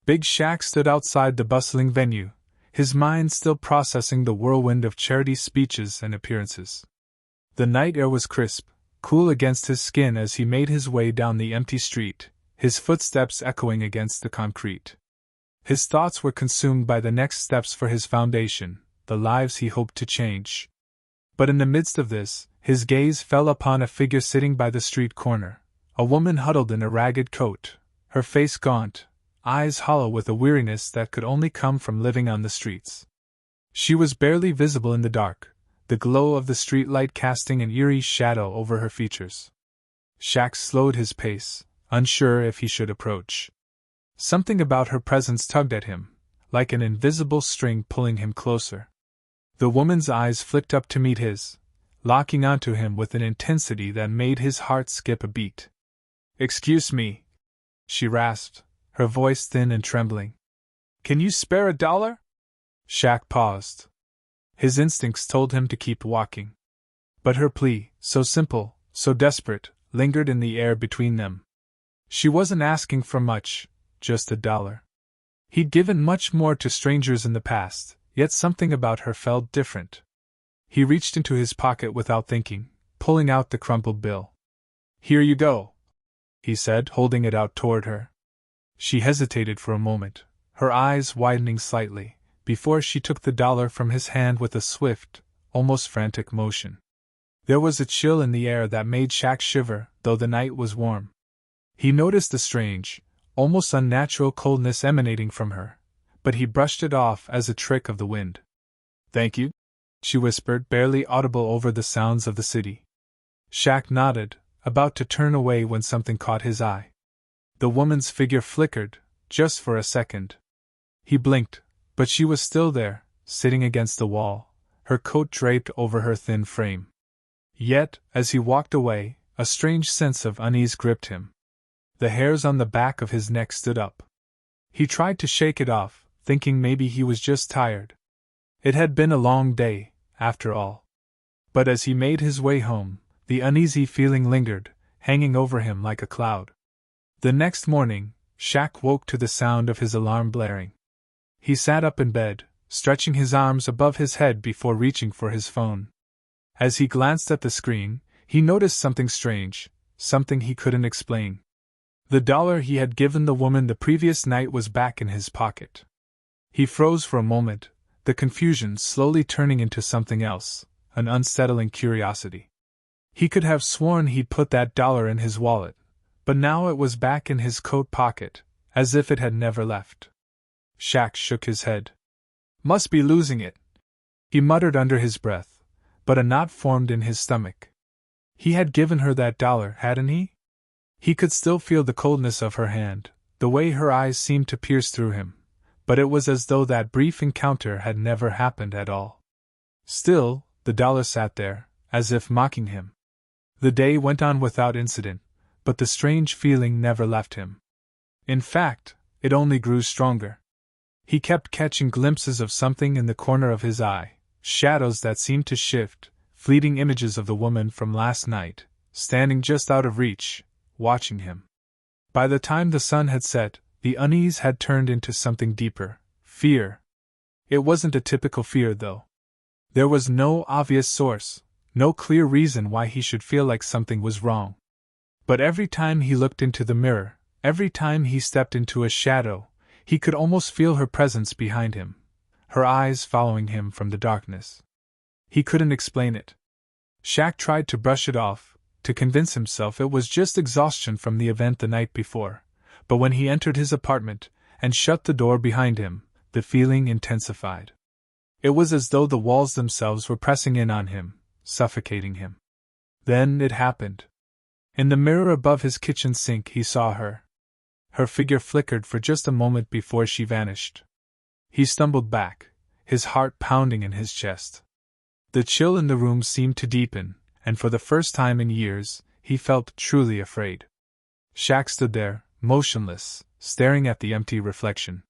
Big Shaq stood outside the bustling venue, his mind still processing the whirlwind of charity speeches and appearances. The night air was crisp, cool against his skin as he made his way down the empty street, his footsteps echoing against the concrete. His thoughts were consumed by the next steps for his foundation, the lives he hoped to change. But in the midst of this, his gaze fell upon a figure sitting by the street corner, a woman huddled in a ragged coat, her face gaunt, eyes hollow with a weariness that could only come from living on the streets. She was barely visible in the dark, the glow of the street light casting an eerie shadow over her features. Shaq slowed his pace, unsure if he should approach. Something about her presence tugged at him, like an invisible string pulling him closer. The woman's eyes flicked up to meet his, locking onto him with an intensity that made his heart skip a beat. "Excuse me," she rasped, her voice thin and trembling. "Can you spare $1?" Shaq paused. His instincts told him to keep walking. But her plea, so simple, so desperate, lingered in the air between them. She wasn't asking for much, just $1. He'd given much more to strangers in the past, yet something about her felt different. He reached into his pocket without thinking, pulling out the crumpled bill. "Here you go," he said, holding it out toward her. She hesitated for a moment, her eyes widening slightly, before she took the dollar from his hand with a swift, almost frantic motion. There was a chill in the air that made Shaq shiver, though the night was warm. He noticed a strange, almost unnatural coldness emanating from her, but he brushed it off as a trick of the wind. "Thank you," she whispered, barely audible over the sounds of the city. Shaq nodded, about to turn away when something caught his eye. The woman's figure flickered, just for a second. He blinked, but she was still there, sitting against the wall, her coat draped over her thin frame. Yet, as he walked away, a strange sense of unease gripped him. The hairs on the back of his neck stood up. He tried to shake it off, thinking maybe he was just tired. It had been a long day, after all. But as he made his way home, the uneasy feeling lingered, hanging over him like a cloud. The next morning, Shaq woke to the sound of his alarm blaring. He sat up in bed, stretching his arms above his head before reaching for his phone. As he glanced at the screen, he noticed something strange, something he couldn't explain. The dollar he had given the woman the previous night was back in his pocket. He froze for a moment, the confusion slowly turning into something else, an unsettling curiosity. He could have sworn he'd put that dollar in his wallet, but now it was back in his coat pocket, as if it had never left. Shaq shook his head. "Must be losing it," he muttered under his breath, but a knot formed in his stomach. He had given her that dollar, hadn't he? He could still feel the coldness of her hand, the way her eyes seemed to pierce through him, but it was as though that brief encounter had never happened at all. Still, the dollar sat there, as if mocking him. The day went on without incident, but the strange feeling never left him. In fact, it only grew stronger. He kept catching glimpses of something in the corner of his eye, shadows that seemed to shift, fleeting images of the woman from last night, standing just out of reach, watching him. By the time the sun had set, the unease had turned into something deeper, fear. It wasn't a typical fear, though. There was no obvious source, no clear reason why he should feel like something was wrong. But every time he looked into the mirror, every time he stepped into a shadow, he could almost feel her presence behind him, her eyes following him from the darkness. He couldn't explain it. Shaq tried to brush it off, to convince himself it was just exhaustion from the event the night before, but when he entered his apartment and shut the door behind him, the feeling intensified. It was as though the walls themselves were pressing in on him, suffocating him. Then it happened. In the mirror above his kitchen sink he saw her. Her figure flickered for just a moment before she vanished. He stumbled back, his heart pounding in his chest. The chill in the room seemed to deepen, and for the first time in years, he felt truly afraid. Shaq stood there, motionless, staring at the empty reflection.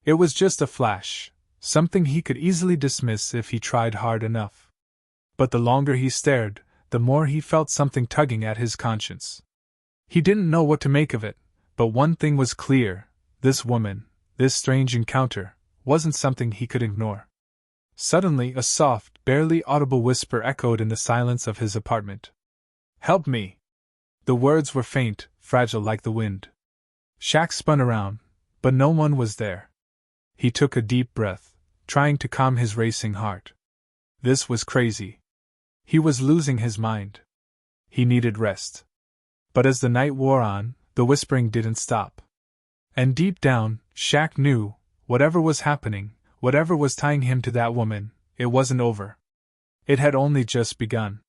It was just a flash, something he could easily dismiss if he tried hard enough. But the longer he stared, the more he felt something tugging at his conscience. He didn't know what to make of it, but one thing was clear: this woman, This strange encounter wasn't something he could ignore. Suddenly, a soft, barely audible whisper echoed in the silence of his apartment. "Help me!" The words were faint, fragile like the wind. Shaq spun around, but no one was there. He took a deep breath, trying to calm his racing heart. This was crazy. He was losing his mind. He needed rest. But as the night wore on, the whispering didn't stop. And deep down, Shaq knew, whatever was happening, whatever was tying him to that woman, it wasn't over. It had only just begun.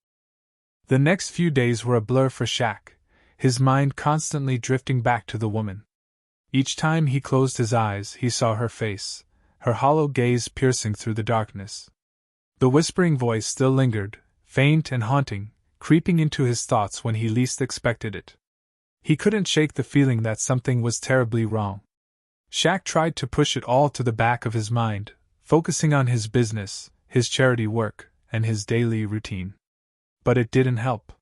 The next few days were a blur for Shaq, his mind constantly drifting back to the woman. Each time he closed his eyes, he saw her face, her hollow gaze piercing through the darkness. The whispering voice still lingered, faint and haunting, creeping into his thoughts when he least expected it. He couldn't shake the feeling that something was terribly wrong. Shaq tried to push it all to the back of his mind, focusing on his business, his charity work, and his daily routine. But it didn't help.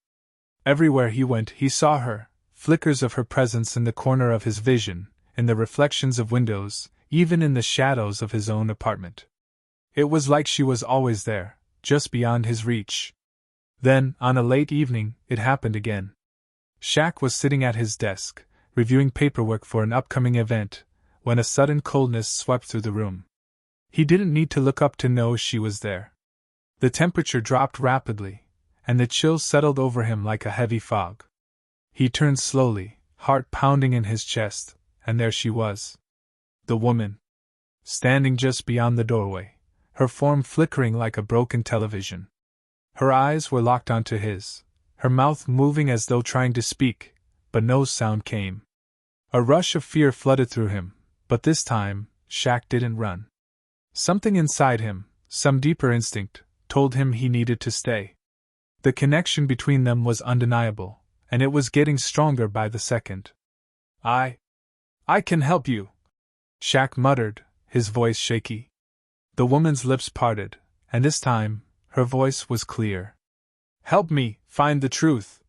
Everywhere he went, he saw her, flickers of her presence in the corner of his vision, in the reflections of windows, even in the shadows of his own apartment. It was like she was always there, just beyond his reach. Then, on a late evening, it happened again. Shaq was sitting at his desk, reviewing paperwork for an upcoming event, when a sudden coldness swept through the room. He didn't need to look up to know she was there. The temperature dropped rapidly, and the chill settled over him like a heavy fog. He turned slowly, heart pounding in his chest, and there she was. The woman. Standing just beyond the doorway, her form flickering like a broken television. Her eyes were locked onto his, her mouth moving as though trying to speak, but no sound came. A rush of fear flooded through him, but this time, Shaq didn't run. Something inside him, some deeper instinct, told him he needed to stay. The connection between them was undeniable, and it was getting stronger by the second. I can help you," Shaq muttered, his voice shaky. The woman's lips parted, and this time, her voice was clear. "Help me find the truth,"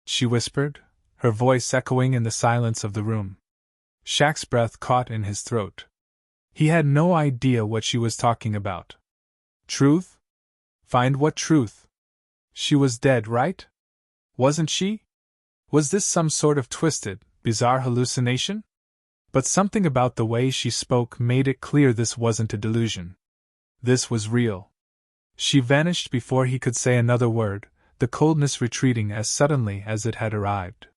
she whispered, her voice echoing in the silence of the room. Shaq's breath caught in his throat. He had no idea what she was talking about. Truth? Find what truth? She was dead, right? Wasn't she? Was this some sort of twisted, bizarre hallucination? But something about the way she spoke made it clear this wasn't a delusion. This was real. She vanished before he could say another word, the coldness retreating as suddenly as it had arrived.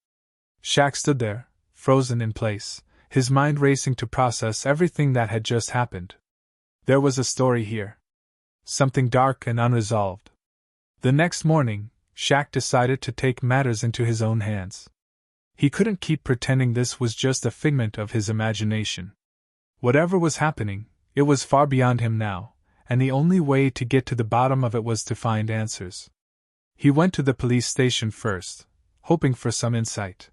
Shaq stood there, frozen in place, his mind racing to process everything that had just happened. There was a story here. Something dark and unresolved. The next morning, Shaq decided to take matters into his own hands. He couldn't keep pretending this was just a figment of his imagination. Whatever was happening, it was far beyond him now, and the only way to get to the bottom of it was to find answers. He went to the police station first, hoping for some insight.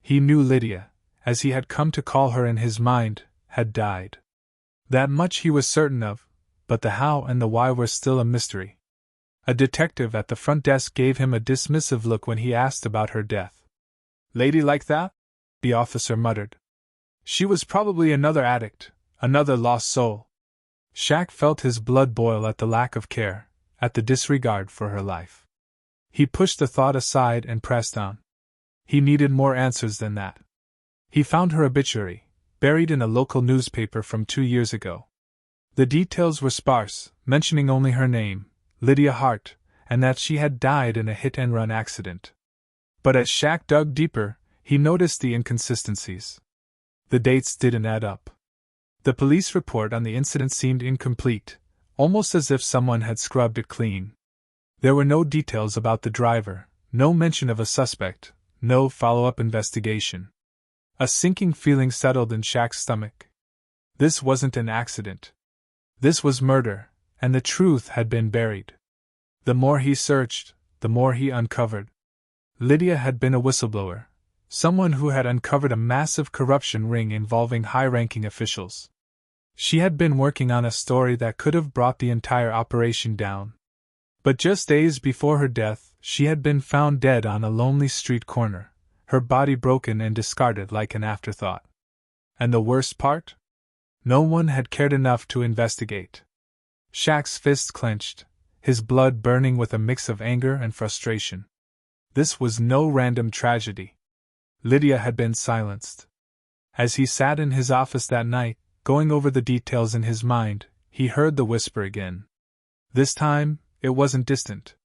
He knew Lydia, as he had come to call her in his mind, had died. That much he was certain of, but the how and the why were still a mystery. A detective at the front desk gave him a dismissive look when he asked about her death. "Lady like that?" the officer muttered. "She was probably another addict, another lost soul." Shaq felt his blood boil at the lack of care, at the disregard for her life. He pushed the thought aside and pressed on. He needed more answers than that. He found her obituary, buried in a local newspaper from 2 years ago. The details were sparse, mentioning only her name, Lydia Hart, and that she had died in a hit-and-run accident. But as Shaq dug deeper, he noticed the inconsistencies. The dates didn't add up. The police report on the incident seemed incomplete, almost as if someone had scrubbed it clean. There were no details about the driver, no mention of a suspect, no follow-up investigation. A sinking feeling settled in Shaq's stomach. This wasn't an accident. This was murder, and the truth had been buried. The more he searched, the more he uncovered. Lydia had been a whistleblower, someone who had uncovered a massive corruption ring involving high-ranking officials. She had been working on a story that could have brought the entire operation down. But just days before her death, she had been found dead on a lonely street corner, her body broken and discarded like an afterthought. And the worst part? No one had cared enough to investigate. Shaq's fist clenched, his blood burning with a mix of anger and frustration. This was no random tragedy. Lydia had been silenced. As he sat in his office that night, going over the details in his mind, he heard the whisper again. This time, it wasn't distant.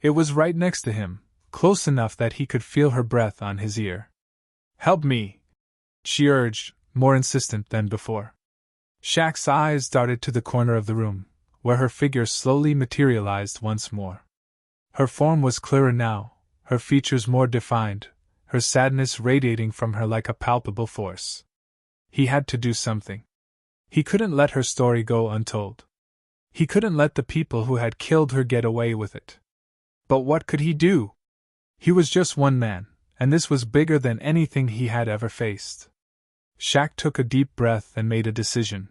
It was right next to him, close enough that he could feel her breath on his ear. "Help me," she urged, more insistent than before. Shaq's eyes darted to the corner of the room, where her figure slowly materialized once more. Her form was clearer now, her features more defined, her sadness radiating from her like a palpable force. He had to do something. He couldn't let her story go untold. He couldn't let the people who had killed her get away with it. But what could he do? He was just one man, and this was bigger than anything he had ever faced. Shaq took a deep breath and made a decision.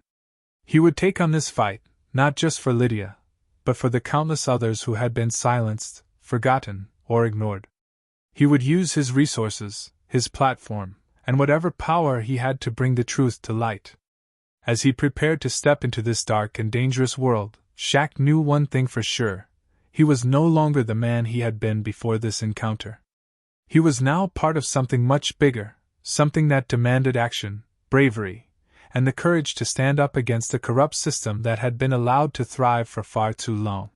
He would take on this fight, not just for Lydia, but for the countless others who had been silenced, forgotten, or ignored. He would use his resources, his platform, and whatever power he had to bring the truth to light. As he prepared to step into this dark and dangerous world, Shaq knew one thing for sure. He was no longer the man he had been before this encounter. He was now part of something much bigger, something that demanded action, bravery, and the courage to stand up against a corrupt system that had been allowed to thrive for far too long.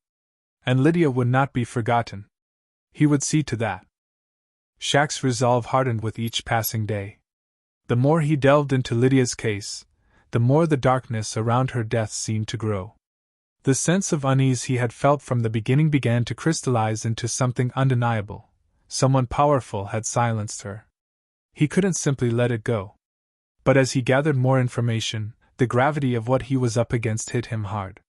And Lydia would not be forgotten. He would see to that. Shaq's resolve hardened with each passing day. The more he delved into Lydia's case, the more the darkness around her death seemed to grow. The sense of unease he had felt from the beginning began to crystallize into something undeniable. Someone powerful had silenced her. He couldn't simply let it go. But as he gathered more information, the gravity of what he was up against hit him hard.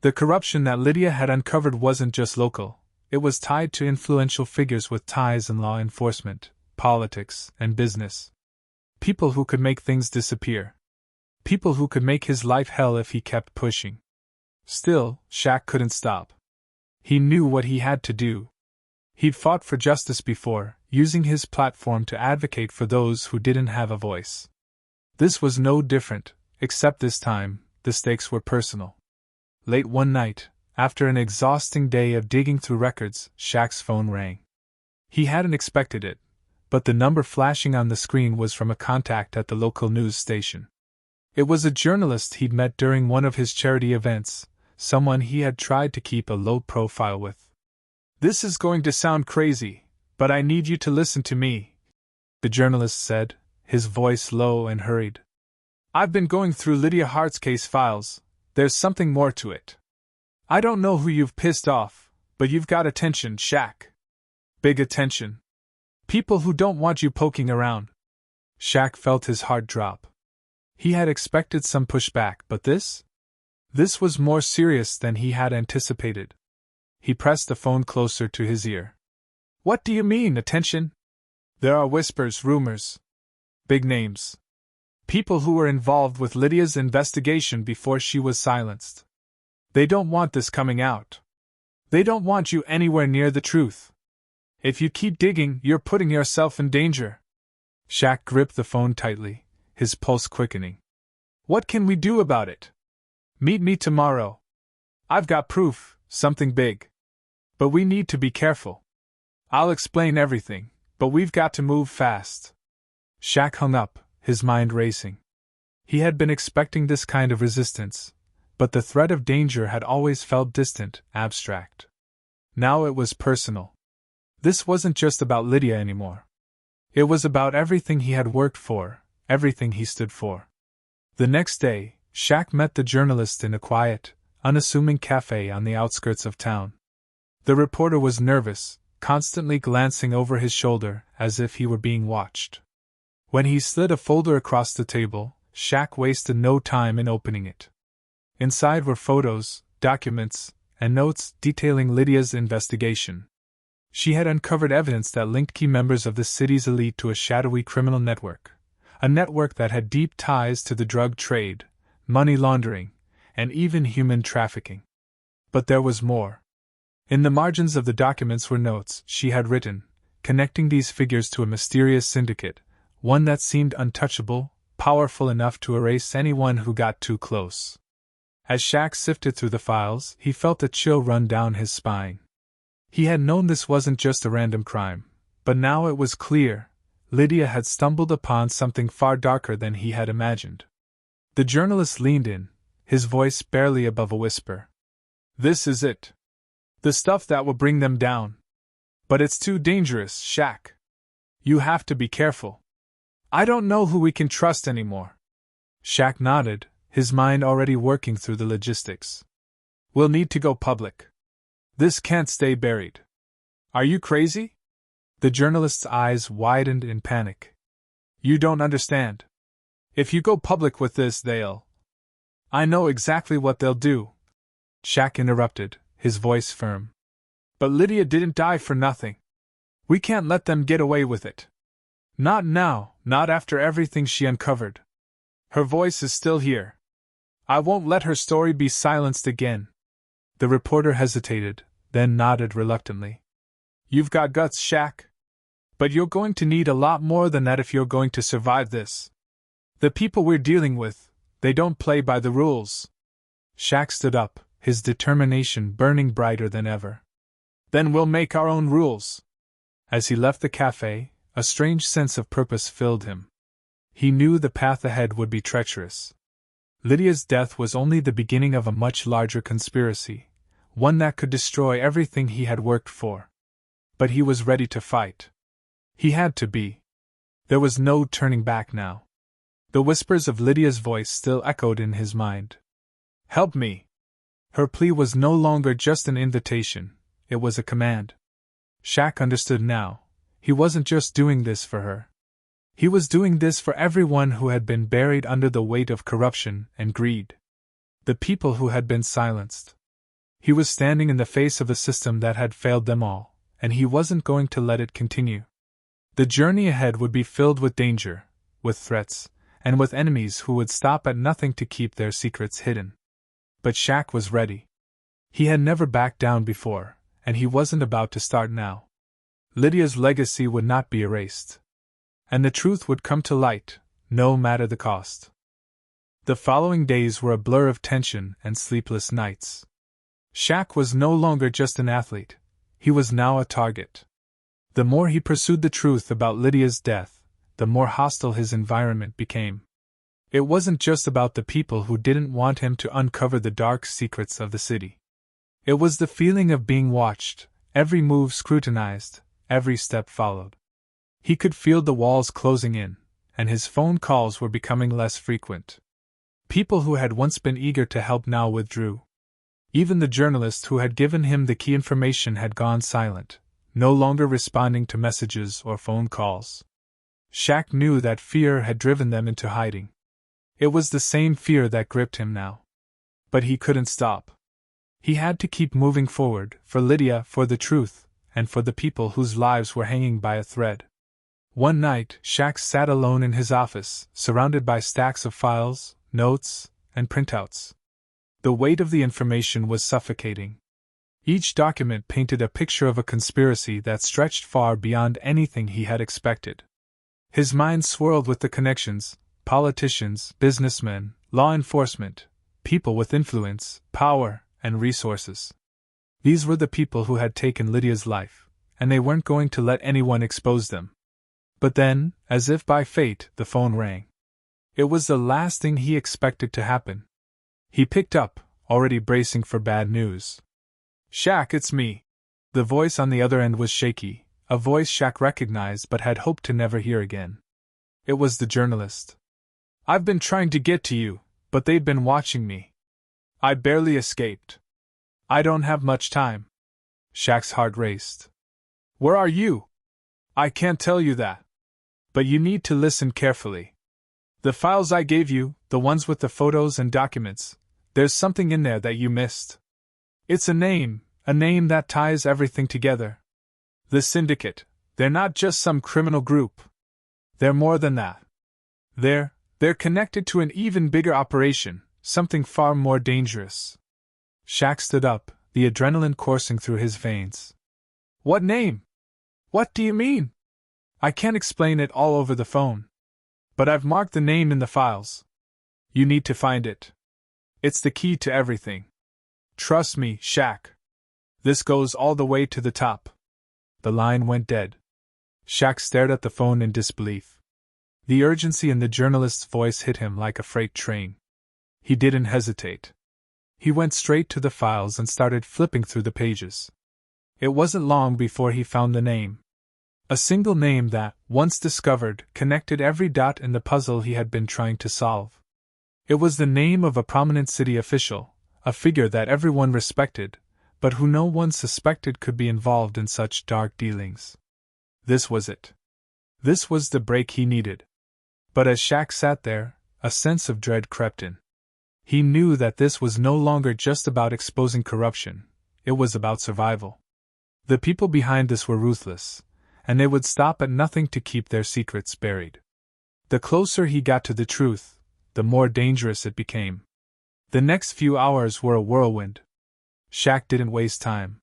The corruption that Lydia had uncovered wasn't just local, it was tied to influential figures with ties in law enforcement, politics, and business. People who could make things disappear. People who could make his life hell if he kept pushing. Still, Shaq couldn't stop. He knew what he had to do. He'd fought for justice before, using his platform to advocate for those who didn't have a voice. This was no different, except this time, the stakes were personal. Late one night, after an exhausting day of digging through records, Shaq's phone rang. He hadn't expected it, but the number flashing on the screen was from a contact at the local news station. It was a journalist he'd met during one of his charity events, someone he had tried to keep a low profile with. "This is going to sound crazy, but I need you to listen to me," the journalist said, his voice low and hurried. "I've been going through Lydia Hart's case files. There's something more to it. I don't know who you've pissed off, but you've got attention, Shaq. Big attention. People who don't want you poking around." Shaq felt his heart drop. He had expected some pushback, but this? This was more serious than he had anticipated. He pressed the phone closer to his ear. "What do you mean, attention?" "There are whispers, rumors. Big names. People who were involved with Lydia's investigation before she was silenced. They don't want this coming out. They don't want you anywhere near the truth. If you keep digging, you're putting yourself in danger." Shaq gripped the phone tightly, his pulse quickening. "What can we do about it? Meet me tomorrow. I've got proof, something big. But we need to be careful. I'll explain everything, but we've got to move fast." Shaq hung up, his mind racing. He had been expecting this kind of resistance, but the threat of danger had always felt distant, abstract. Now it was personal. This wasn't just about Lydia anymore. It was about everything he had worked for, everything he stood for. The next day, Shaq met the journalist in a quiet, unassuming cafe on the outskirts of town. The reporter was nervous, constantly glancing over his shoulder as if he were being watched. When he slid a folder across the table, Shaq wasted no time in opening it. Inside were photos, documents, and notes detailing Lydia's investigation. She had uncovered evidence that linked key members of the city's elite to a shadowy criminal network, a network that had deep ties to the drug trade, money laundering, and even human trafficking. But there was more. In the margins of the documents were notes she had written, connecting these figures to a mysterious syndicate, one that seemed untouchable, powerful enough to erase anyone who got too close. As Shaq sifted through the files, he felt a chill run down his spine. He had known this wasn't just a random crime, but now it was clear. Lydia had stumbled upon something far darker than he had imagined. The journalist leaned in, his voice barely above a whisper. "This is it. The stuff that will bring them down. But it's too dangerous, Shaq. You have to be careful. I don't know who we can trust anymore." Shaq nodded, his mind already working through the logistics. "We'll need to go public. This can't stay buried." "Are you crazy?" The journalist's eyes widened in panic. "You don't understand. If you go public with this, they'll—" "I know exactly what they'll do," Shaq interrupted, his voice firm. "But Lydia didn't die for nothing. We can't let them get away with it. Not now, not after everything she uncovered. Her voice is still here. I won't let her story be silenced again." The reporter hesitated, then nodded reluctantly. "You've got guts, Shaq. But you're going to need a lot more than that if you're going to survive this. The people we're dealing with, they don't play by the rules." Shaq stood up, his determination burning brighter than ever. "Then we'll make our own rules." As he left the cafe, a strange sense of purpose filled him. He knew the path ahead would be treacherous. Lydia's death was only the beginning of a much larger conspiracy, one that could destroy everything he had worked for. But he was ready to fight. He had to be. There was no turning back now. The whispers of Lydia's voice still echoed in his mind. "Help me." Her plea was no longer just an invitation, it was a command. Shaq understood now. He wasn't just doing this for her. He was doing this for everyone who had been buried under the weight of corruption and greed. The people who had been silenced. He was standing in the face of a system that had failed them all, and he wasn't going to let it continue. The journey ahead would be filled with danger, with threats, and with enemies who would stop at nothing to keep their secrets hidden. But Shaq was ready. He had never backed down before, and he wasn't about to start now. Lydia's legacy would not be erased. And the truth would come to light, no matter the cost. The following days were a blur of tension and sleepless nights. Shaq was no longer just an athlete, he was now a target. The more he pursued the truth about Lydia's death, the more hostile his environment became. It wasn't just about the people who didn't want him to uncover the dark secrets of the city. It was the feeling of being watched, every move scrutinized, every step followed. He could feel the walls closing in, and his phone calls were becoming less frequent. People who had once been eager to help now withdrew. Even the journalist who had given him the key information had gone silent, no longer responding to messages or phone calls. Shaq knew that fear had driven them into hiding. It was the same fear that gripped him now. But he couldn't stop. He had to keep moving forward, for Lydia, for the truth, and for the people whose lives were hanging by a thread. One night, Shaq sat alone in his office, surrounded by stacks of files, notes, and printouts. The weight of the information was suffocating. Each document painted a picture of a conspiracy that stretched far beyond anything he had expected. His mind swirled with the connections: politicians, businessmen, law enforcement, people with influence, power, and resources. These were the people who had taken Lydia's life, and they weren't going to let anyone expose them. But then, as if by fate, the phone rang. It was the last thing he expected to happen. He picked up, already bracing for bad news. "Shaq, it's me." The voice on the other end was shaky, a voice Shaq recognized but had hoped to never hear again. It was the journalist. "I've been trying to get to you, but they'd been watching me. I barely escaped. I don't have much time." Shaq's heart raced. "Where are you?" "I can't tell you that. But you need to listen carefully. The files I gave you, the ones with the photos and documents, there's something in there that you missed. It's a name that ties everything together. The Syndicate, they're not just some criminal group. They're more than that. They're connected to an even bigger operation, something far more dangerous." Shaq stood up, the adrenaline coursing through his veins. "What name? What do you mean? I can't explain it all over the phone." But I've marked the name in the files. You need to find it. It's the key to everything. Trust me, Shaq. This goes all the way to the top. The line went dead. Shaq stared at the phone in disbelief. The urgency in the journalist's voice hit him like a freight train. He didn't hesitate. He went straight to the files and started flipping through the pages. It wasn't long before he found the name. A single name that, once discovered, connected every dot in the puzzle he had been trying to solve. It was the name of a prominent city official, a figure that everyone respected, but who no one suspected could be involved in such dark dealings. This was it. This was the break he needed. But as Shaq sat there, a sense of dread crept in. He knew that this was no longer just about exposing corruption, it was about survival. The people behind this were ruthless, and they would stop at nothing to keep their secrets buried. The closer he got to the truth, the more dangerous it became. The next few hours were a whirlwind. Shaq didn't waste time.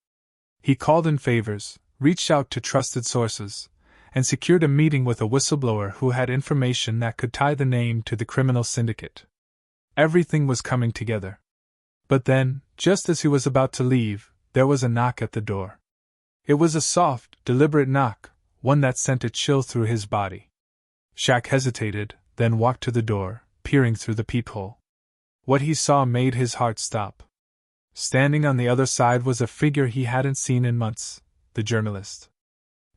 He called in favors, reached out to trusted sources, and secured a meeting with a whistleblower who had information that could tie the name to the criminal syndicate. Everything was coming together. But then, just as he was about to leave, there was a knock at the door. It was a soft, deliberate knock, one that sent a chill through his body. Shaq hesitated, then walked to the door, peering through the peephole. What he saw made his heart stop. Standing on the other side was a figure he hadn't seen in months, the journalist.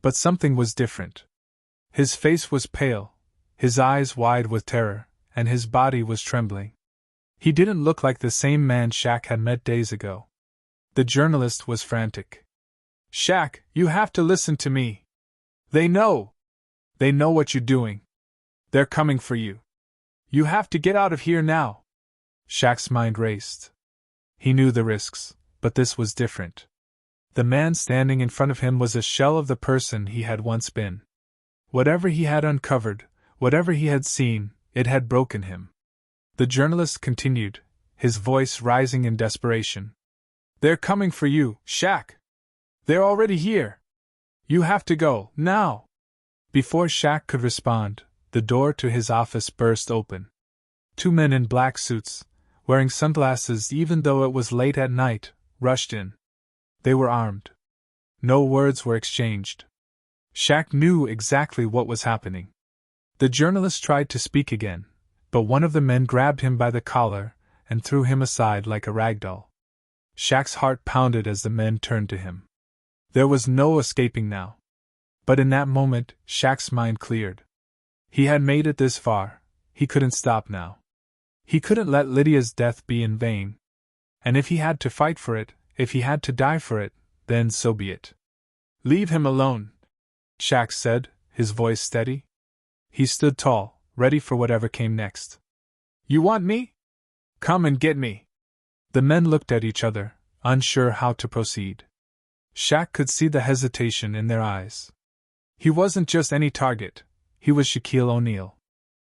But something was different. His face was pale, his eyes wide with terror, and his body was trembling. He didn't look like the same man Shaq had met days ago. The journalist was frantic. "Shaq, you have to listen to me. They know. They know what you're doing. They're coming for you. You have to get out of here now." Shaq's mind raced. He knew the risks, but this was different. The man standing in front of him was a shell of the person he had once been. Whatever he had uncovered, whatever he had seen, it had broken him. The journalist continued, his voice rising in desperation. "They're coming for you, Shaq. They're already here. You have to go, now." Before Shaq could respond, the door to his office burst open. Two men in black suits, wearing sunglasses even though it was late at night, rushed in. They were armed. No words were exchanged. Shaq knew exactly what was happening. The journalist tried to speak again, but one of the men grabbed him by the collar and threw him aside like a rag doll. Shaq's heart pounded as the men turned to him. There was no escaping now. But in that moment, Shaq's mind cleared. He had made it this far, he couldn't stop now. He couldn't let Lydia's death be in vain. And if he had to fight for it, if he had to die for it, then so be it. "Leave him alone," Shaq said, his voice steady. He stood tall, ready for whatever came next. "You want me? Come and get me." The men looked at each other, unsure how to proceed. Shaq could see the hesitation in their eyes. He wasn't just any target, he was Shaquille O'Neal.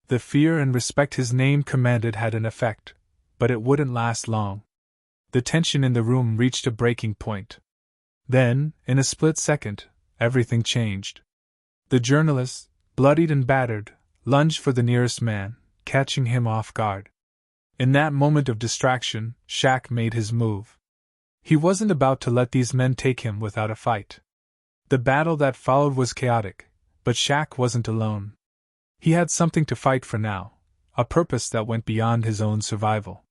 The fear and respect his name commanded had an effect, but it wouldn't last long. The tension in the room reached a breaking point. Then, in a split second, everything changed. The journalist, bloodied and battered, lunged for the nearest man, catching him off guard. In that moment of distraction, Shaq made his move. He wasn't about to let these men take him without a fight. The battle that followed was chaotic, but Shaq wasn't alone. He had something to fight for now, a purpose that went beyond his own survival.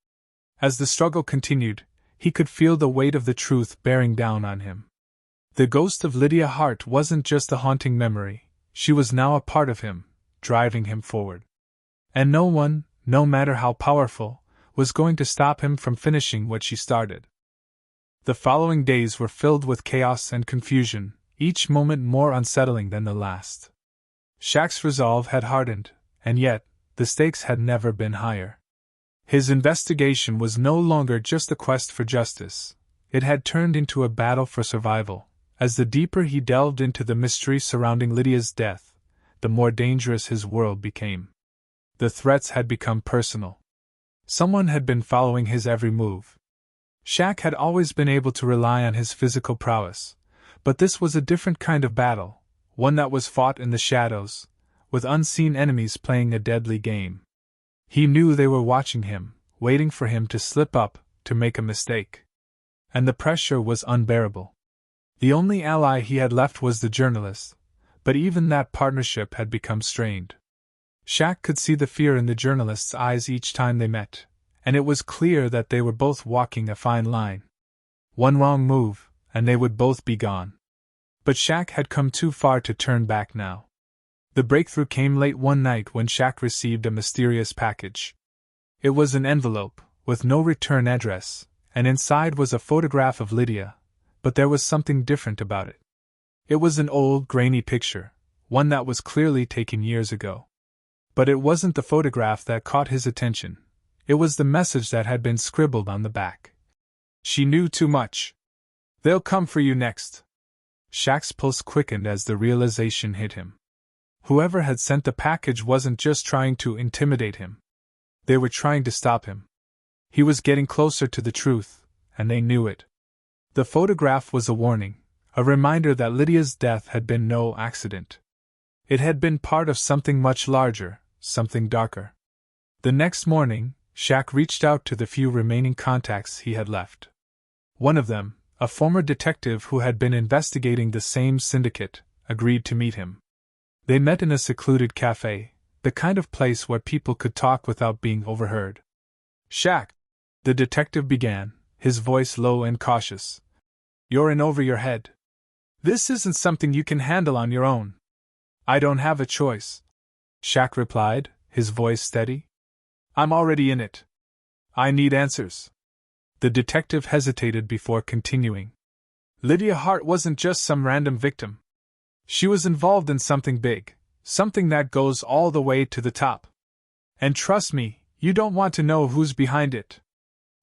As the struggle continued, he could feel the weight of the truth bearing down on him. The ghost of Lydia Hart wasn't just a haunting memory, she was now a part of him, driving him forward. And no one, no matter how powerful, was going to stop him from finishing what she started. The following days were filled with chaos and confusion, each moment more unsettling than the last. Shaq's resolve had hardened, and yet, the stakes had never been higher. His investigation was no longer just a quest for justice, it had turned into a battle for survival. As the deeper he delved into the mystery surrounding Lydia's death, the more dangerous his world became. The threats had become personal. Someone had been following his every move. Shaq had always been able to rely on his physical prowess, but this was a different kind of battle, one that was fought in the shadows, with unseen enemies playing a deadly game. He knew they were watching him, waiting for him to slip up, to make a mistake. And the pressure was unbearable. The only ally he had left was the journalist, but even that partnership had become strained. Shaq could see the fear in the journalist's eyes each time they met, and it was clear that they were both walking a fine line. One wrong move, and they would both be gone. But Shaq had come too far to turn back now. The breakthrough came late one night when Shaq received a mysterious package. It was an envelope, with no return address, and inside was a photograph of Lydia, but there was something different about it. It was an old, grainy picture, one that was clearly taken years ago. But it wasn't the photograph that caught his attention. It was the message that had been scribbled on the back. She knew too much. They'll come for you next. Shaq's pulse quickened as the realization hit him. Whoever had sent the package wasn't just trying to intimidate him. They were trying to stop him. He was getting closer to the truth, and they knew it. The photograph was a warning, a reminder that Lydia's death had been no accident. It had been part of something much larger, something darker. The next morning, Shaq reached out to the few remaining contacts he had left. One of them, a former detective who had been investigating the same syndicate, agreed to meet him. They met in a secluded cafe, the kind of place where people could talk without being overheard. "Shaq," the detective began, his voice low and cautious. "You're in over your head. This isn't something you can handle on your own." "I don't have a choice," Shaq replied, his voice steady. "I'm already in it. I need answers." The detective hesitated before continuing. "Lydia Hart wasn't just some random victim. She was involved in something big, something that goes all the way to the top. And trust me, you don't want to know who's behind it."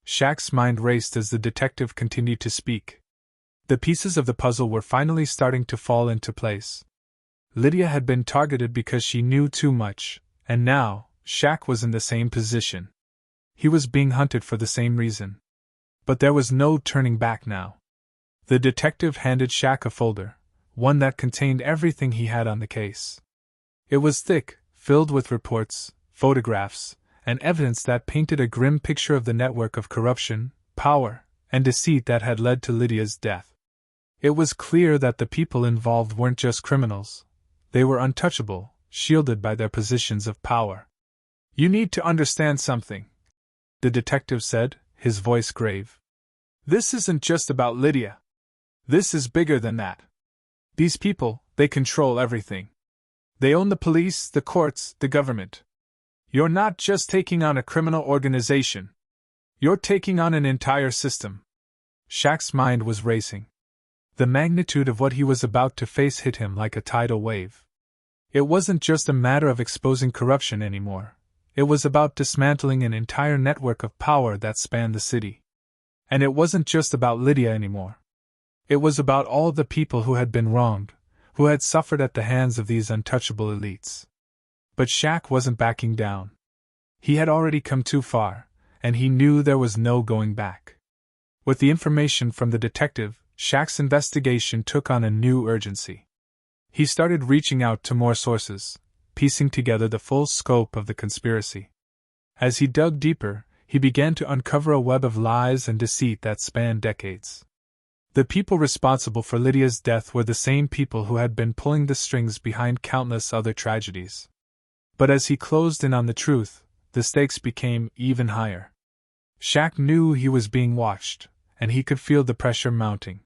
Shaq's mind raced as the detective continued to speak. The pieces of the puzzle were finally starting to fall into place. Lydia had been targeted because she knew too much, and now, Shaq was in the same position. He was being hunted for the same reason. But there was no turning back now. The detective handed Shaq a folder, one that contained everything he had on the case. It was thick, filled with reports, photographs, and evidence that painted a grim picture of the network of corruption, power, and deceit that had led to Lydia's death. It was clear that the people involved weren't just criminals. They were untouchable, shielded by their positions of power. "You need to understand something," the detective said, his voice grave. "This isn't just about Lydia. This is bigger than that. These people, they control everything. They own the police, the courts, the government. You're not just taking on a criminal organization. You're taking on an entire system." Shaq's mind was racing. The magnitude of what he was about to face hit him like a tidal wave. It wasn't just a matter of exposing corruption anymore. It was about dismantling an entire network of power that spanned the city. And it wasn't just about Lydia anymore. It was about all the people who had been wronged, who had suffered at the hands of these untouchable elites. But Shaq wasn't backing down. He had already come too far, and he knew there was no going back. With the information from the detective, Shaq's investigation took on a new urgency. He started reaching out to more sources, piecing together the full scope of the conspiracy. As he dug deeper, he began to uncover a web of lies and deceit that spanned decades. The people responsible for Lydia's death were the same people who had been pulling the strings behind countless other tragedies. But as he closed in on the truth, the stakes became even higher. Shaq knew he was being watched, and he could feel the pressure mounting.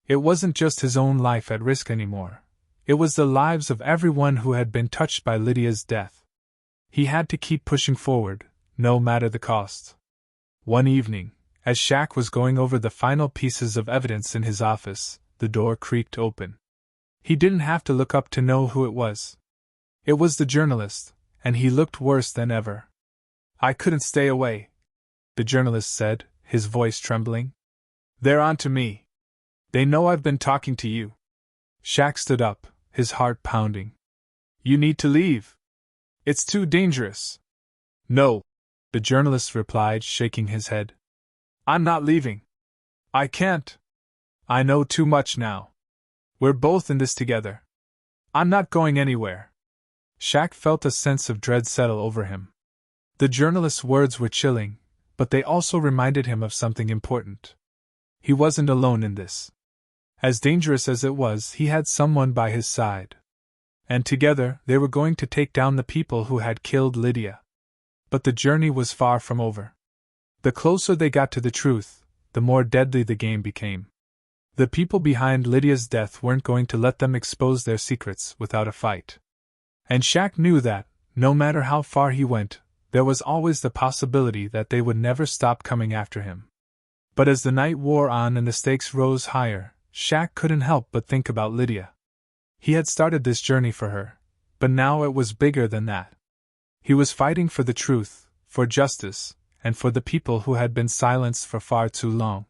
It wasn't just his own life at risk anymore. It was the lives of everyone who had been touched by Lydia's death. He had to keep pushing forward, no matter the cost. One evening, as Shaq was going over the final pieces of evidence in his office, the door creaked open. He didn't have to look up to know who it was. It was the journalist, and he looked worse than ever. "I couldn't stay away," the journalist said, his voice trembling. "They're on to me. They know I've been talking to you." Shaq stood up, his heart pounding. "You need to leave. It's too dangerous." "No," the journalist replied, shaking his head. "I'm not leaving. I can't. I know too much now. We're both in this together. I'm not going anywhere." Shaq felt a sense of dread settle over him. The journalist's words were chilling, but they also reminded him of something important. He wasn't alone in this. As dangerous as it was, he had someone by his side. And together, they were going to take down the people who had killed Lydia. But the journey was far from over. The closer they got to the truth, the more deadly the game became. The people behind Lydia's death weren't going to let them expose their secrets without a fight. And Shaq knew that, no matter how far he went, there was always the possibility that they would never stop coming after him. But as the night wore on and the stakes rose higher, Shaq couldn't help but think about Lydia. He had started this journey for her, but now it was bigger than that. He was fighting for the truth, for justice, and for the people who had been silenced for far too long.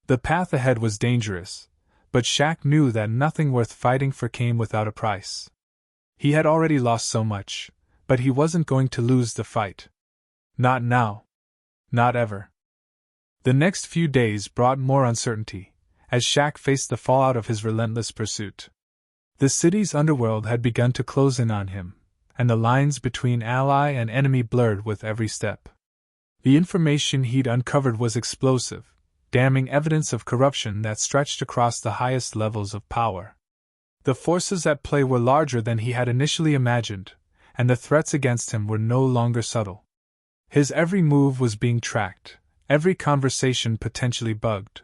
The path ahead was dangerous, but Shaq knew that nothing worth fighting for came without a price. He had already lost so much, but he wasn't going to lose the fight. Not now. Not ever. The next few days brought more uncertainty, as Shaq faced the fallout of his relentless pursuit. The city's underworld had begun to close in on him, and the lines between ally and enemy blurred with every step. The information he'd uncovered was explosive, damning evidence of corruption that stretched across the highest levels of power. The forces at play were larger than he had initially imagined, and the threats against him were no longer subtle. His every move was being tracked, every conversation potentially bugged.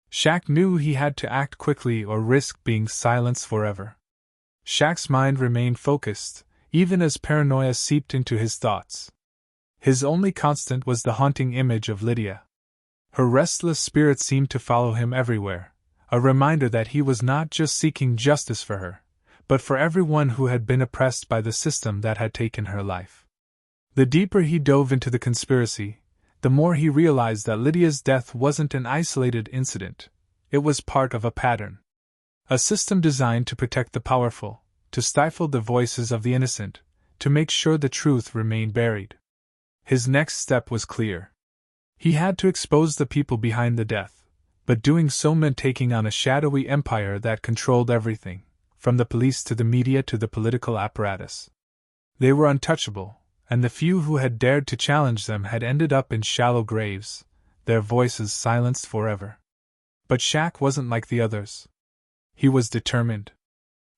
Shaq knew he had to act quickly or risk being silenced forever. Shaq's mind remained focused, even as paranoia seeped into his thoughts. His only constant was the haunting image of Lydia. Her restless spirit seemed to follow him everywhere, a reminder that he was not just seeking justice for her, but for everyone who had been oppressed by the system that had taken her life. The deeper he dove into the conspiracy, the more he realized that Lydia's death wasn't an isolated incident. It was part of a pattern. A system designed to protect the powerful, to stifle the voices of the innocent, to make sure the truth remained buried. His next step was clear. He had to expose the people behind the death, but doing so meant taking on a shadowy empire that controlled everything, from the police to the media to the political apparatus. They were untouchable, and the few who had dared to challenge them had ended up in shallow graves, their voices silenced forever. But Shaq wasn't like the others. He was determined.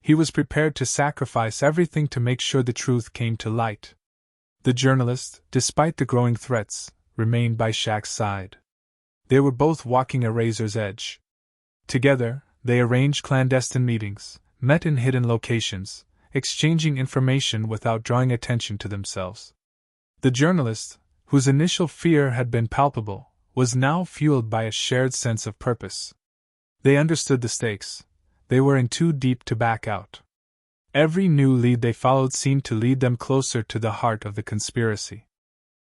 He was prepared to sacrifice everything to make sure the truth came to light. The journalist, despite the growing threats, remained by Shaq's side. They were both walking a razor's edge. Together, they arranged clandestine meetings, met in hidden locations, exchanging information without drawing attention to themselves. The journalist, whose initial fear had been palpable, was now fueled by a shared sense of purpose. They understood the stakes. They were in too deep to back out. Every new lead they followed seemed to lead them closer to the heart of the conspiracy.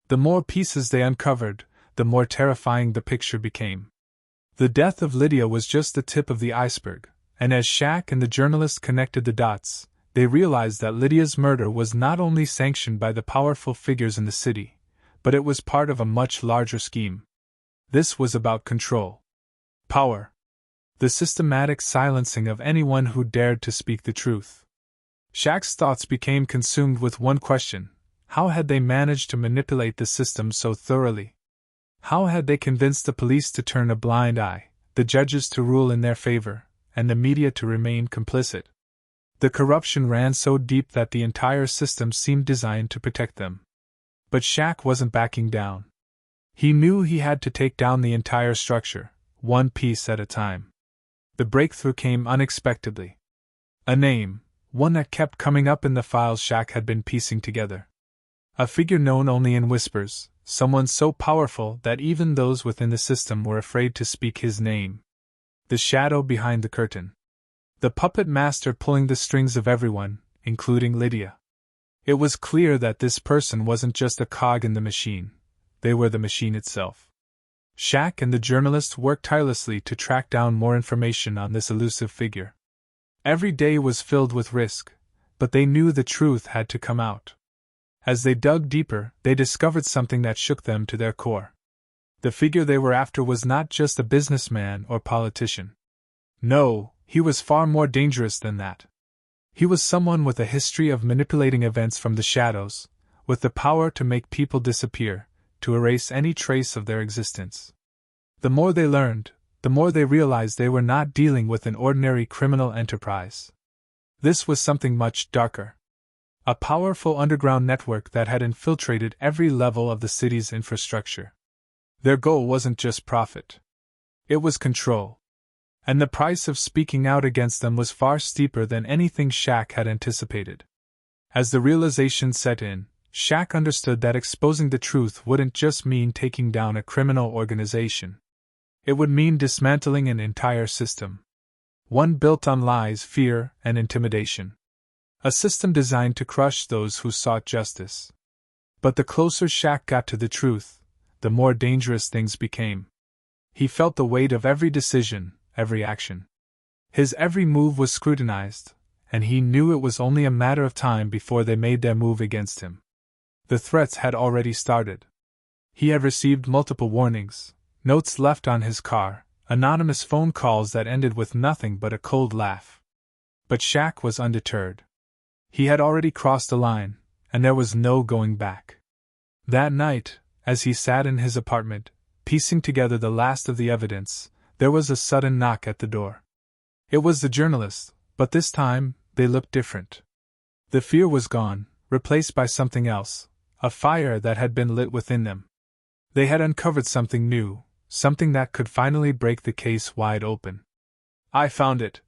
The more pieces they uncovered, the more terrifying the picture became. The death of Lydia was just the tip of the iceberg, and as Shaq and the journalist connected the dots, they realized that Lydia's murder was not only sanctioned by the powerful figures in the city, but it was part of a much larger scheme. This was about control. Power. The systematic silencing of anyone who dared to speak the truth. Shaq's thoughts became consumed with one question: how had they managed to manipulate the system so thoroughly? How had they convinced the police to turn a blind eye, the judges to rule in their favor, and the media to remain complicit? The corruption ran so deep that the entire system seemed designed to protect them. But Shaq wasn't backing down. He knew he had to take down the entire structure, one piece at a time. The breakthrough came unexpectedly. A name, one that kept coming up in the files Shaq had been piecing together. A figure known only in whispers, someone so powerful that even those within the system were afraid to speak his name. The shadow behind the curtain. The puppet master pulling the strings of everyone, including Lydia. It was clear that this person wasn't just a cog in the machine. They were the machine itself. Shaq and the journalist worked tirelessly to track down more information on this elusive figure. Every day was filled with risk, but they knew the truth had to come out. As they dug deeper, they discovered something that shook them to their core. The figure they were after was not just a businessman or politician. No, he was far more dangerous than that. He was someone with a history of manipulating events from the shadows, with the power to make people disappear, to erase any trace of their existence. The more they learned, the more they realized they were not dealing with an ordinary criminal enterprise. This was something much darker. A powerful underground network that had infiltrated every level of the city's infrastructure. Their goal wasn't just profit. It was control. And the price of speaking out against them was far steeper than anything Shaq had anticipated. As the realization set in, Shaq understood that exposing the truth wouldn't just mean taking down a criminal organization. It would mean dismantling an entire system. One built on lies, fear, and intimidation. A system designed to crush those who sought justice. But the closer Shaq got to the truth, the more dangerous things became. He felt the weight of every decision, every action. His every move was scrutinized, and he knew it was only a matter of time before they made their move against him. The threats had already started. He had received multiple warnings, notes left on his car, anonymous phone calls that ended with nothing but a cold laugh. But Shaq was undeterred. He had already crossed the line, and there was no going back. That night, as he sat in his apartment, piecing together the last of the evidence, there was a sudden knock at the door. It was the journalists, but this time, they looked different. The fear was gone, replaced by something else, a fire that had been lit within them. They had uncovered something new, something that could finally break the case wide open. "I found it,"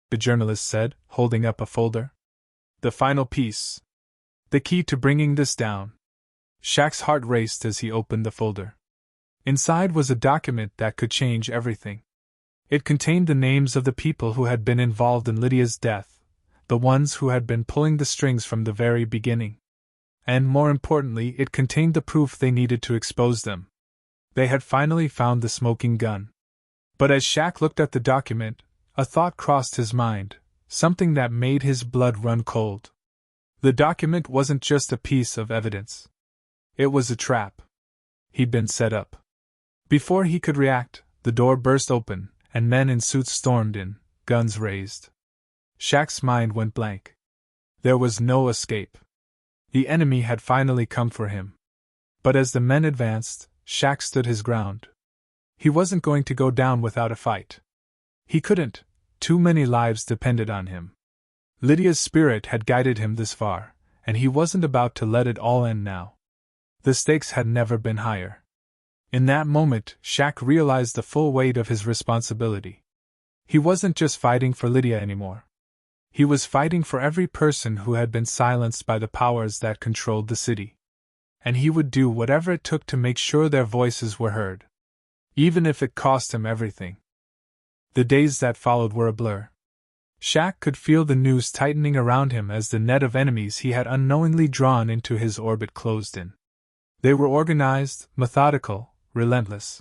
the journalist said, holding up a folder. "The final piece. The key to bringing this down." Shaq's heart raced as he opened the folder. Inside was a document that could change everything. It contained the names of the people who had been involved in Lydia's death, the ones who had been pulling the strings from the very beginning. And more importantly, it contained the proof they needed to expose them. They had finally found the smoking gun. But as Shaq looked at the document, a thought crossed his mind, something that made his blood run cold. The document wasn't just a piece of evidence. It was a trap. He'd been set up. Before he could react, the door burst open, and men in suits stormed in, guns raised. Shaq's mind went blank. There was no escape. The enemy had finally come for him. But as the men advanced, Shaq stood his ground. He wasn't going to go down without a fight. He couldn't. Too many lives depended on him. Lydia's spirit had guided him this far, and he wasn't about to let it all end now. The stakes had never been higher. In that moment, Shaq realized the full weight of his responsibility. He wasn't just fighting for Lydia anymore. He was fighting for every person who had been silenced by the powers that controlled the city. And he would do whatever it took to make sure their voices were heard. Even if it cost him everything. The days that followed were a blur. Shaq could feel the noose tightening around him as the net of enemies he had unknowingly drawn into his orbit closed in. They were organized, methodical, relentless.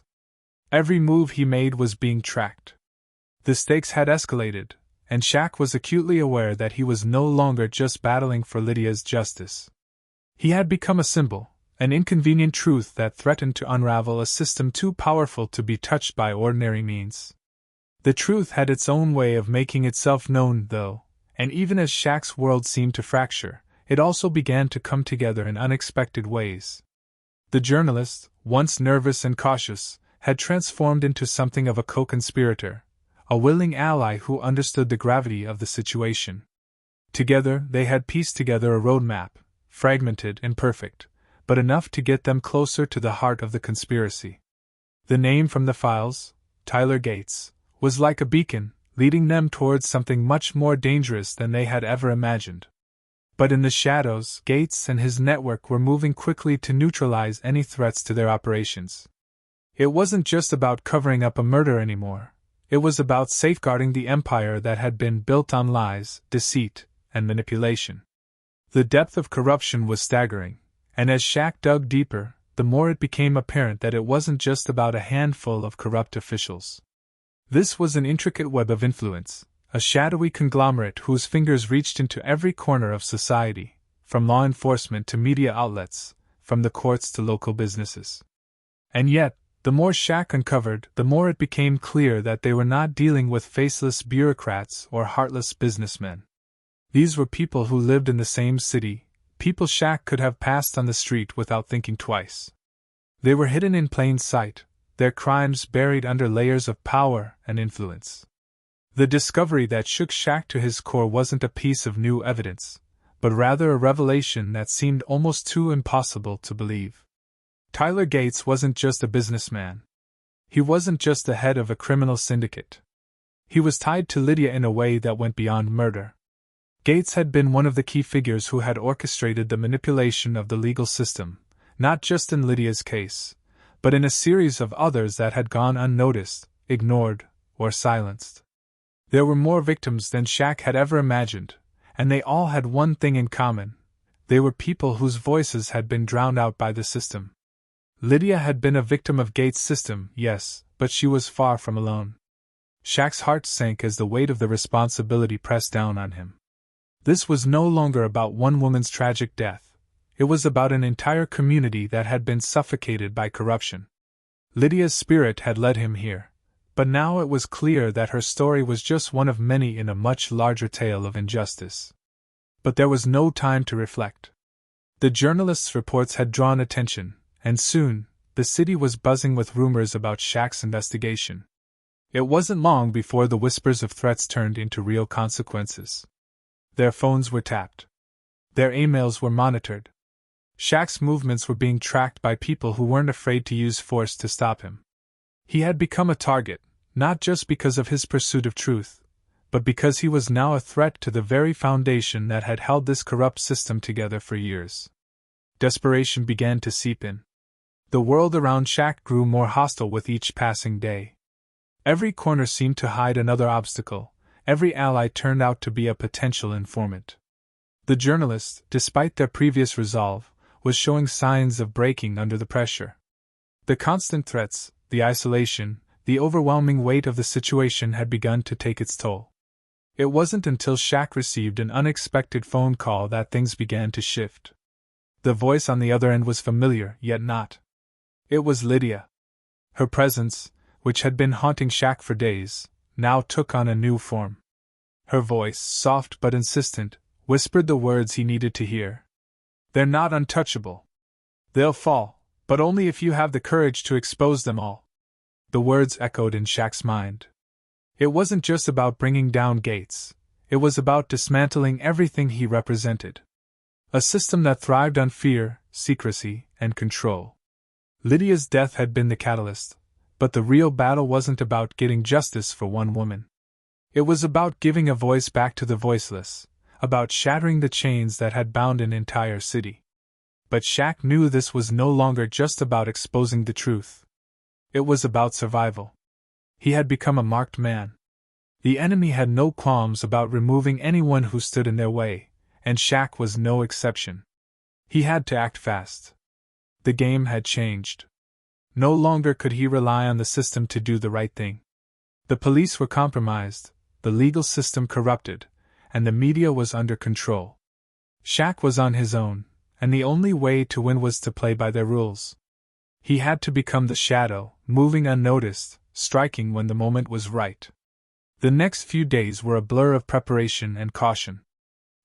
Every move he made was being tracked. The stakes had escalated, and Shaq was acutely aware that he was no longer just battling for Lydia's justice. He had become a symbol, an inconvenient truth that threatened to unravel a system too powerful to be touched by ordinary means. The truth had its own way of making itself known, though, and even as Shaq's world seemed to fracture, it also began to come together in unexpected ways. The journalist, once nervous and cautious, had transformed into something of a co-conspirator, a willing ally who understood the gravity of the situation. Together, they had pieced together a roadmap, fragmented, imperfect, but enough to get them closer to the heart of the conspiracy. The name from the files, Tyler Gates, was like a beacon, leading them towards something much more dangerous than they had ever imagined. But in the shadows, Gates and his network were moving quickly to neutralize any threats to their operations. It wasn't just about covering up a murder anymore. It was about safeguarding the empire that had been built on lies, deceit, and manipulation. The depth of corruption was staggering, and as Shaq dug deeper, the more it became apparent that it wasn't just about a handful of corrupt officials. This was an intricate web of influence, a shadowy conglomerate whose fingers reached into every corner of society, from law enforcement to media outlets, from the courts to local businesses. And yet, the more Shaq uncovered, the more it became clear that they were not dealing with faceless bureaucrats or heartless businessmen. These were people who lived in the same city, people Shaq could have passed on the street without thinking twice. They were hidden in plain sight, their crimes buried under layers of power and influence. The discovery that shook Shaq to his core wasn't a piece of new evidence, but rather a revelation that seemed almost too impossible to believe. Tyler Gates wasn't just a businessman. He wasn't just the head of a criminal syndicate. He was tied to Lydia in a way that went beyond murder. Gates had been one of the key figures who had orchestrated the manipulation of the legal system, not just in Lydia's case, but in a series of others that had gone unnoticed, ignored, or silenced. There were more victims than Shaq had ever imagined, and they all had one thing in common. They were people whose voices had been drowned out by the system. Lydia had been a victim of Gates' system, yes, but she was far from alone. Shaq's heart sank as the weight of the responsibility pressed down on him. This was no longer about one woman's tragic death. It was about an entire community that had been suffocated by corruption. Lydia's spirit had led him here, but now it was clear that her story was just one of many in a much larger tale of injustice. But there was no time to reflect. The journalists' reports had drawn attention, and soon, the city was buzzing with rumors about Shaq's investigation. It wasn't long before the whispers of threats turned into real consequences. Their phones were tapped. Their emails were monitored. Shaq's movements were being tracked by people who weren't afraid to use force to stop him. He had become a target, not just because of his pursuit of truth, but because he was now a threat to the very foundation that had held this corrupt system together for years. Desperation began to seep in. The world around Shaq grew more hostile with each passing day. Every corner seemed to hide another obstacle, every ally turned out to be a potential informant. The journalists, despite their previous resolve, was showing signs of breaking under the pressure. The constant threats, the isolation, the overwhelming weight of the situation had begun to take its toll. It wasn't until Shaq received an unexpected phone call that things began to shift. The voice on the other end was familiar, yet not. It was Lydia. Her presence, which had been haunting Shaq for days, now took on a new form. Her voice, soft but insistent, whispered the words he needed to hear. "They're not untouchable. They'll fall, but only if you have the courage to expose them all." The words echoed in Shaq's mind. It wasn't just about bringing down Gates, it was about dismantling everything he represented. A system that thrived on fear, secrecy, and control. Lydia's death had been the catalyst, but the real battle wasn't about getting justice for one woman. It was about giving a voice back to the voiceless, about shattering the chains that had bound an entire city. But Shaq knew this was no longer just about exposing the truth. It was about survival. He had become a marked man. The enemy had no qualms about removing anyone who stood in their way, and Shaq was no exception. He had to act fast. The game had changed. No longer could he rely on the system to do the right thing. The police were compromised, the legal system corrupted, and the media was under control. Shaq was on his own, and the only way to win was to play by their rules. He had to become the shadow, moving unnoticed, striking when the moment was right. The next few days were a blur of preparation and caution.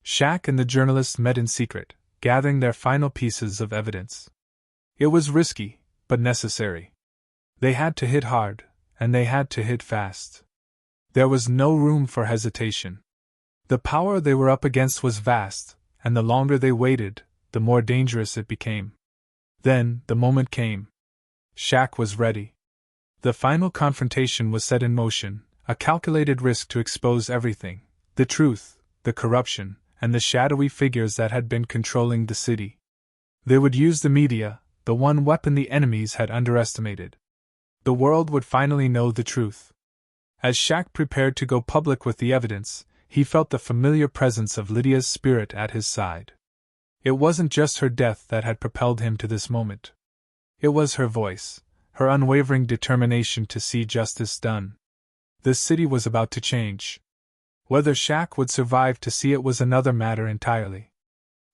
Shaq and the journalists met in secret, gathering their final pieces of evidence. It was risky, but necessary. They had to hit hard, and they had to hit fast. There was no room for hesitation. The power they were up against was vast, and the longer they waited, the more dangerous it became. Then, the moment came. Shaq was ready. The final confrontation was set in motion, a calculated risk to expose everything, the truth, the corruption, and the shadowy figures that had been controlling the city. They would use the media, the one weapon the enemies had underestimated. The world would finally know the truth. As Shaq prepared to go public with the evidence, he felt the familiar presence of Lydia's spirit at his side. It wasn't just her death that had propelled him to this moment. It was her voice, her unwavering determination to see justice done. The city was about to change. Whether Shaq would survive to see it was another matter entirely.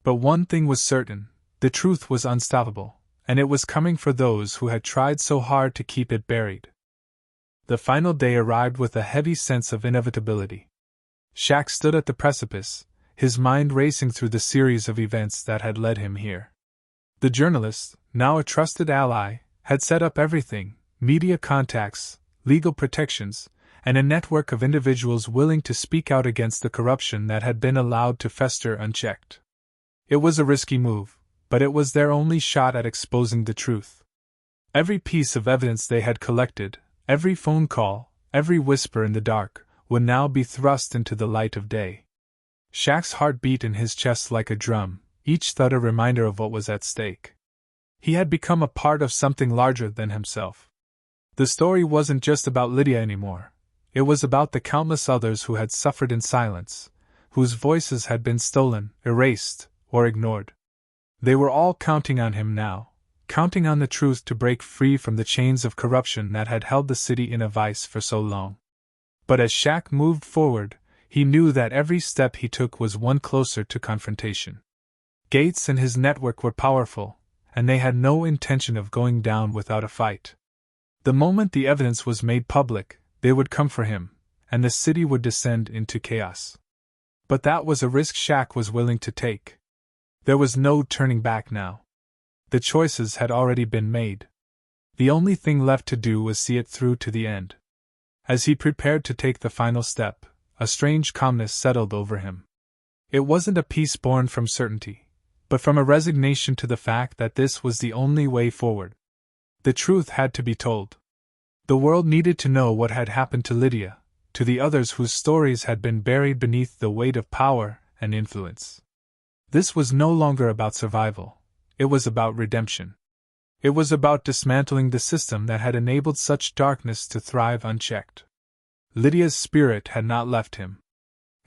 But one thing was certain, the truth was unstoppable, and it was coming for those who had tried so hard to keep it buried. The final day arrived with a heavy sense of inevitability. Shaq stood at the precipice, his mind racing through the series of events that had led him here. The journalist, now a trusted ally, had set up everything: media contacts, legal protections, and a network of individuals willing to speak out against the corruption that had been allowed to fester unchecked. It was a risky move, but it was their only shot at exposing the truth. Every piece of evidence they had collected, every phone call, every whisper in the dark, would now be thrust into the light of day. Shaq's heart beat in his chest like a drum, each thud a reminder of what was at stake. He had become a part of something larger than himself. The story wasn't just about Lydia anymore. It was about the countless others who had suffered in silence, whose voices had been stolen, erased, or ignored. They were all counting on him now, counting on the truth to break free from the chains of corruption that had held the city in a vice for so long. But as Shaq moved forward, he knew that every step he took was one closer to confrontation. Gates and his network were powerful, and they had no intention of going down without a fight. The moment the evidence was made public, they would come for him, and the city would descend into chaos. But that was a risk Shaq was willing to take. There was no turning back now. The choices had already been made. The only thing left to do was see it through to the end. As he prepared to take the final step, a strange calmness settled over him. It wasn't a peace born from certainty, but from a resignation to the fact that this was the only way forward. The truth had to be told. The world needed to know what had happened to Lydia, to the others whose stories had been buried beneath the weight of power and influence. This was no longer about survival. It was about redemption. It was about dismantling the system that had enabled such darkness to thrive unchecked. Lydia's spirit had not left him.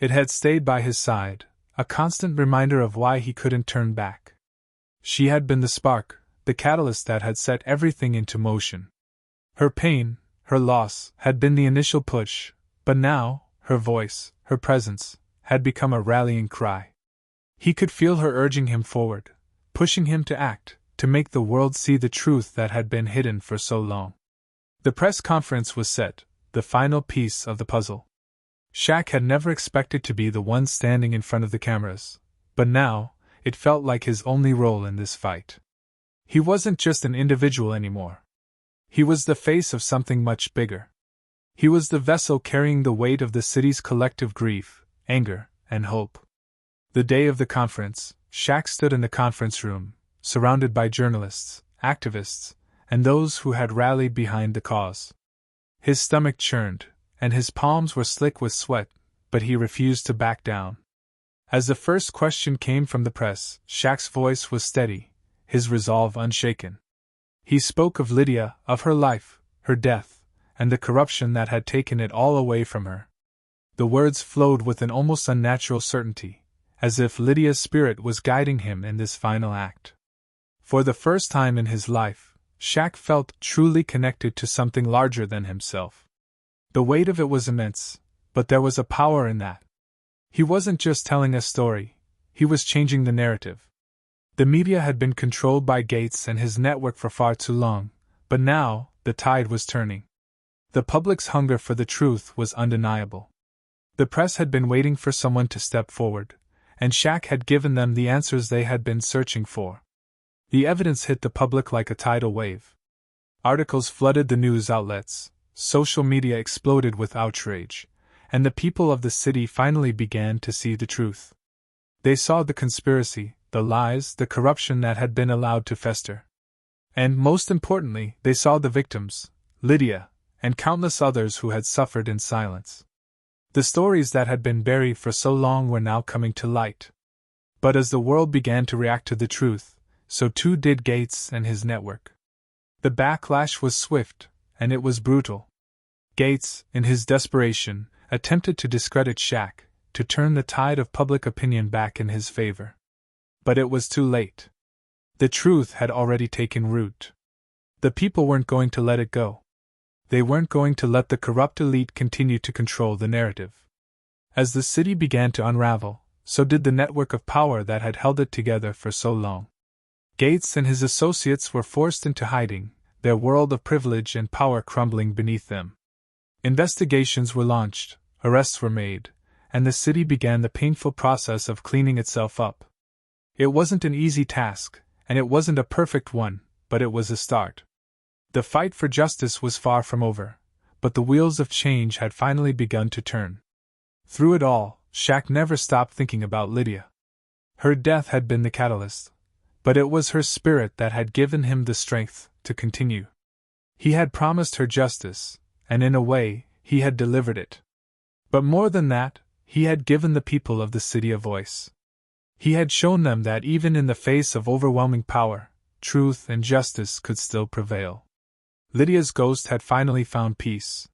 It had stayed by his side, a constant reminder of why he couldn't turn back. She had been the spark, the catalyst that had set everything into motion. Her pain, her loss, had been the initial push, but now, her voice, her presence, had become a rallying cry. He could feel her urging him forward, pushing him to act, to make the world see the truth that had been hidden for so long. The press conference was set, the final piece of the puzzle. Shaq had never expected to be the one standing in front of the cameras, but now, it felt like his only role in this fight. He wasn't just an individual anymore. He was the face of something much bigger. He was the vessel carrying the weight of the city's collective grief, anger, and hope. The day of the conference, Shaq stood in the conference room, surrounded by journalists, activists, and those who had rallied behind the cause. His stomach churned, and his palms were slick with sweat, but he refused to back down. As the first question came from the press, Shaq's voice was steady, his resolve unshaken. He spoke of Lydia, of her life, her death, and the corruption that had taken it all away from her. The words flowed with an almost unnatural certainty, as if Lydia's spirit was guiding him in this final act. For the first time in his life, Shaq felt truly connected to something larger than himself. The weight of it was immense, but there was a power in that. He wasn't just telling a story, he was changing the narrative. The media had been controlled by Gates and his network for far too long, but now, the tide was turning. The public's hunger for the truth was undeniable. The press had been waiting for someone to step forward, and Shaq had given them the answers they had been searching for. The evidence hit the public like a tidal wave. Articles flooded the news outlets, social media exploded with outrage, and the people of the city finally began to see the truth. They saw the conspiracy, the lies, the corruption that had been allowed to fester. And most importantly, they saw the victims, Lydia, and countless others who had suffered in silence. The stories that had been buried for so long were now coming to light. But as the world began to react to the truth, so too did Gates and his network. The backlash was swift, and it was brutal. Gates, in his desperation, attempted to discredit Shaq, to turn the tide of public opinion back in his favor. But it was too late. The truth had already taken root. The people weren't going to let it go. They weren't going to let the corrupt elite continue to control the narrative. As the city began to unravel, so did the network of power that had held it together for so long. Gates and his associates were forced into hiding, their world of privilege and power crumbling beneath them. Investigations were launched, arrests were made, and the city began the painful process of cleaning itself up. It wasn't an easy task, and it wasn't a perfect one, but it was a start. The fight for justice was far from over, but the wheels of change had finally begun to turn. Through it all, Shaq never stopped thinking about Lydia. Her death had been the catalyst, but it was her spirit that had given him the strength to continue. He had promised her justice, and in a way, he had delivered it. But more than that, he had given the people of the city a voice. He had shown them that even in the face of overwhelming power, truth and justice could still prevail. Lydia's ghost had finally found peace.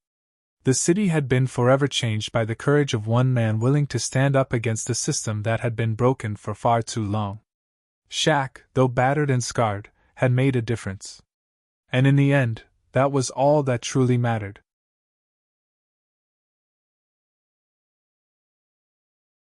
The city had been forever changed by the courage of one man willing to stand up against a system that had been broken for far too long. Shaq, though battered and scarred, had made a difference. And in the end, that was all that truly mattered.